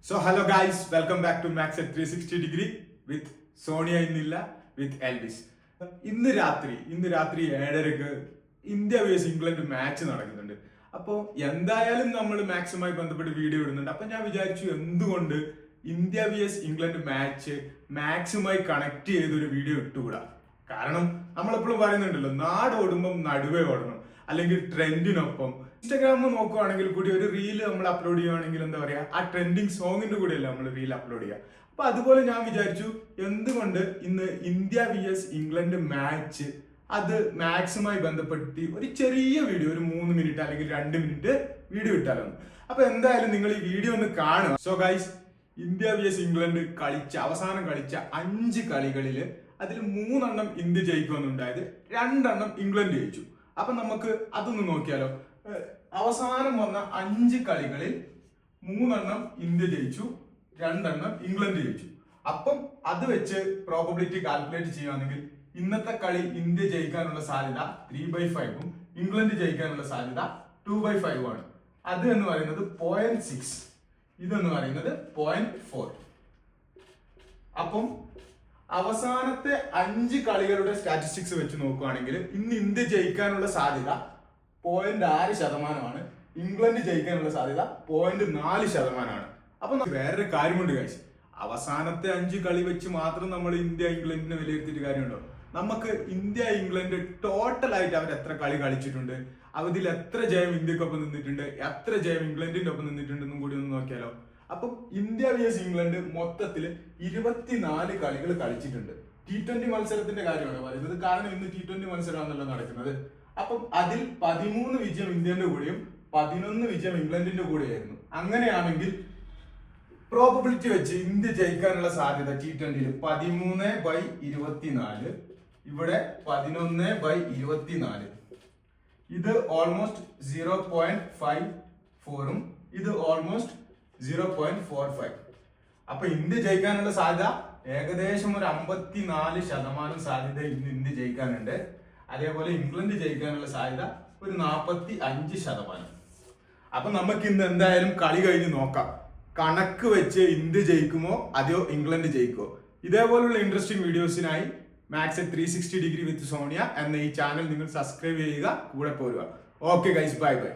So hello guys, welcome back to Max at 360 degree with Sonia Innilla with Elvis. ഇന്ന് രാത്രി 7:30 India versus England match നടക്കുന്നുണ്ട്. അപ്പോൾ എന്തായാലും നമ്മൾ മാക്സുമായി ബന്ധപ്പെട്ട് വീഡിയോ ഇടുന്നുണ്ട്. അപ്പൊ ഞാൻ വിചാരിച്ചു എന്തുകൊണ്ട് ഇന്ത്യ വേഴ്സ് ഇംഗ്ലണ്ട് മാച്ച് മാക്സുമായി കണക്ട് ചെയ്തൊരു വീഡിയോ ഇട്ടുകൂടാ. കാരണം നമ്മളെപ്പോഴും പറയുന്നുണ്ടല്ലോ, നാട് ഓടുമ്പം നടുവേ ഓടണം, അല്ലെങ്കിൽ ട്രെൻഡിനൊപ്പം. ഇൻസ്റ്റാഗ്രാമിൽ നോക്കുവാണെങ്കിൽ കൂടി ഒരു റീല് നമ്മൾ അപ്ലോഡ് ചെയ്യുവാണെങ്കിൽ എന്താ പറയാ, ആ ട്രെൻഡിങ് സോങ്ങിന്റെ കൂടെയല്ല നമ്മൾ റീൽ അപ്ലോഡ് ചെയ്യുക. അപ്പൊ അതുപോലെ ഞാൻ വിചാരിച്ചു എന്തുകൊണ്ട് ഇന്ന് ഇന്ത്യ vs ഇംഗ്ലണ്ട് മാച്ച് അത് മാക്സുമായി ബന്ധപ്പെട്ട് ഒരു ചെറിയ വീഡിയോ, ഒരു 3 മിനിറ്റ് അല്ലെങ്കിൽ 2 മിനിറ്റ് വീഡിയോ ഇട്ടാലോ. അപ്പൊ എന്തായാലും നിങ്ങൾ ഈ വീഡിയോ ഒന്ന് കാണുക. So guys, India vs England അവസാനം കളിച്ച 5 കളികളില് അതിൽ 3 എണ്ണം ഇന്ത്യ ജയിക്കുമെന്നുണ്ടായത്, 2 എണ്ണം ഇംഗ്ലണ്ട് ജയിച്ചു. അപ്പൊ നമുക്ക് അതൊന്ന് നോക്കിയാലോ. അവസാനം വന്ന 5 കളികളിൽ 3 എണ്ണം ഇന്ത്യ ജയിച്ചു, 2 എണ്ണം ഇംഗ്ലണ്ട് ജയിച്ചു. അപ്പം അത് വെച്ച് പ്രോബബിലിറ്റി കാൽക്കുലേറ്റ് ചെയ്യുകയാണെങ്കിൽ ഇന്നത്തെ കളി ഇന്ത്യ ജയിക്കാനുള്ള സാധ്യത 3/5ഉം ഇംഗ്ലണ്ട് ജയിക്കാനുള്ള സാധ്യത 2/5 ആണ്. അത് എന്ന് പറയുന്നത് 0.6, ഇതെന്ന് പറയുന്നത് 0.4. അപ്പം അവസാനത്തെ 5 കളികളുടെ സ്റ്റാറ്റിസ്റ്റിക്സ് വെച്ച് നോക്കുകയാണെങ്കിൽ ഇന്ന് ഇന്ത്യ ജയിക്കാനുള്ള സാധ്യത 0.6%, ഇംഗ്ലണ്ട് ജയിക്കാനുള്ള സാധ്യത 0.4%. അപ്പൊ വേറൊരു കാര്യമുണ്ട് ഗൈസ്, അവസാനത്തെ 5 കളി വെച്ച് മാത്രം നമ്മൾ ഇന്ത്യ ഇംഗ്ലണ്ടിനെ വിലയിരുത്തിയിട്ട് കാര്യമുണ്ടോ? നമുക്ക് ഇന്ത്യ ഇംഗ്ലണ്ട് ടോട്ടൽ ആയിട്ട് അവർ എത്ര കളി കളിച്ചിട്ടുണ്ട്, അതിൽ എത്ര ജയം ഇന്ത്യക്കൊപ്പം നിന്നിട്ടുണ്ട്, എത്ര ജയം ഇംഗ്ലണ്ടിന്റെ ഒപ്പം നിന്നിട്ടുണ്ടെന്നും കൂടി ഒന്ന് നോക്കിയാലോ. അപ്പം ഇന്ത്യ vs ഇംഗ്ലണ്ട് മൊത്തത്തിൽ 24 കളികൾ കളിച്ചിട്ടുണ്ട്. T20 മത്സരത്തിന്റെ കാര്യമാണ് പറയുന്നത്, കാരണം ഇന്ന് T20 മത്സരമാണല്ലോ നടക്കുന്നത്. അപ്പം അതിൽ 13 വിജയം ഇന്ത്യന്റെ കൂടെയും 11 വിജയം ഇംഗ്ലണ്ടിന്റെ കൂടെയായിരുന്നു. അങ്ങനെയാണെങ്കിൽ പ്രോബബിലിറ്റി വെച്ച് ഇന്ത്യ ജയിക്കാനുള്ള സാധ്യത T20 13/24, ഇവിടെ 11/24. ഇത് ഓൾമോസ്റ്റ് 0.54ഉം ഇത് ഓൾമോസ്റ്റ് 0.45. അപ്പൊ ഇന്ത്യ ജയിക്കാനുള്ള സാധ്യത ഏകദേശം ഒരു 54% സാധ്യത ഇന്ന് ഇന്ത്യ ജയിക്കാനുണ്ട്. അതേപോലെ ഇംഗ്ലണ്ട് ജയിക്കാനുള്ള സാധ്യത ഒരു 45%. അപ്പൊ നമുക്ക് ഇന്ന് എന്തായാലും കളി കഴിഞ്ഞ് നോക്കാം, കണക്ക് വെച്ച് ഇന്ത്യ ജയിക്കുമോ അതെയോ ഇംഗ്ലണ്ട് ജയിക്കുമോ. ഇതേപോലുള്ള ഇൻട്രസ്റ്റിംഗ് വീഡിയോസിനായി Max at 360 degree with Sonia എന്ന ഈ ചാനൽ നിങ്ങൾ സബ്സ്ക്രൈബ് ചെയ്യുക, കൂടെ പോരുക. Okay guys, bye by.